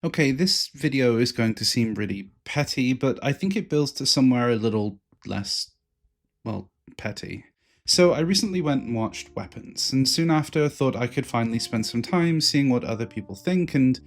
Okay, this video is going to seem really petty, but I think it builds to somewhere a little less, well, petty. So I recently went and watched Weapons, and soon after thought I could finally spend some time seeing what other people think, and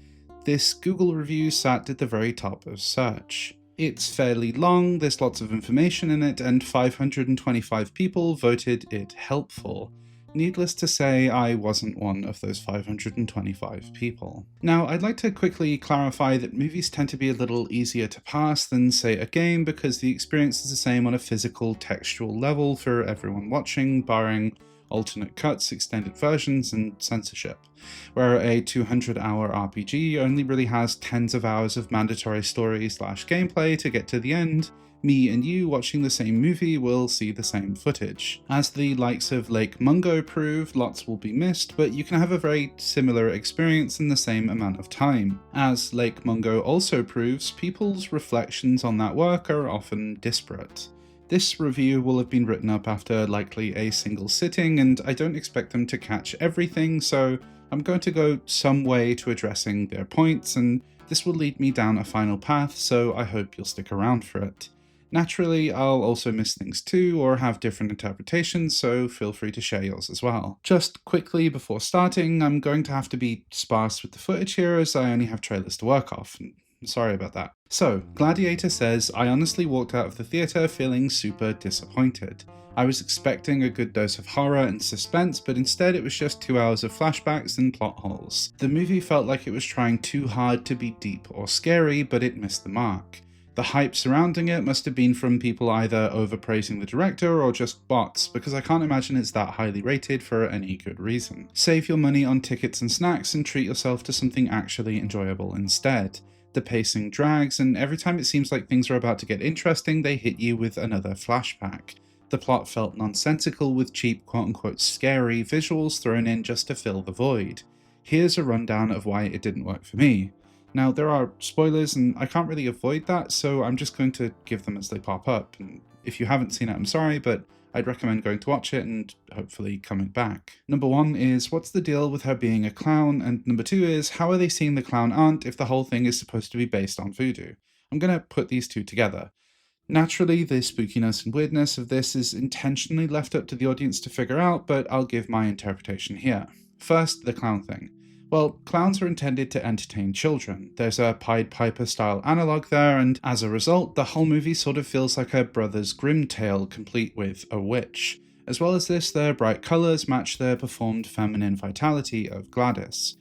this Google review sat at the very top of search. It's fairly long, there's lots of information in it, and 525 people voted it helpful. Needless to say, I wasn't one of those 525 people. Now, I'd like to quickly clarify that movies tend to be a little easier to pass than, say, a game because the experience is the same on a physical, textual level for everyone watching, barring alternate cuts, extended versions, and censorship. Where a 200-hour RPG only really has tens of hours of mandatory story/gameplay to get to the end, me and you watching the same movie will see the same footage. As the likes of Lake Mungo prove, lots will be missed, but you can have a very similar experience in the same amount of time. As Lake Mungo also proves, people's reflections on that work are often disparate. This review will have been written up after likely a single sitting, and I don't expect them to catch everything, so I'm going to go some way to addressing their points, and this will lead me down a final path, so I hope you'll stick around for it. Naturally, I'll also miss things too, or have different interpretations, so feel free to share yours as well. Just quickly before starting, I'm going to have to be sparse with the footage here as I only have trailers to work off, and sorry about that. So, Gladiator says, I honestly walked out of the theatre feeling super disappointed. I was expecting a good dose of horror and suspense, but instead it was just 2 hours of flashbacks and plot holes. The movie felt like it was trying too hard to be deep or scary, but it missed the mark. The hype surrounding it must have been from people either overpraising the director or just bots, because I can't imagine it's that highly rated for any good reason. Save your money on tickets and snacks and treat yourself to something actually enjoyable instead. The pacing drags, and every time it seems like things are about to get interesting, they hit you with another flashback. The plot felt nonsensical with cheap quote-unquote scary visuals thrown in just to fill the void. Here's a rundown of why it didn't work for me. Now, there are spoilers, and I can't really avoid that, so I'm just going to give them as they pop up. And if you haven't seen it, I'm sorry, but I'd recommend going to watch it and hopefully coming back. Number 1 is, what's the deal with her being a clown? And number 2 is, how are they seeing the clown aunt if the whole thing is supposed to be based on voodoo? I'm going to put these two together. Naturally, the spookiness and weirdness of this is intentionally left up to the audience to figure out, but I'll give my interpretation here. First, the clown thing. Well, clowns are intended to entertain children. There's a Pied Piper style analogue there, and as a result, the whole movie sort of feels like a Brothers Grimm tale complete with a witch. As well as this, their bright colours match the performed feminine vitality of Gladys.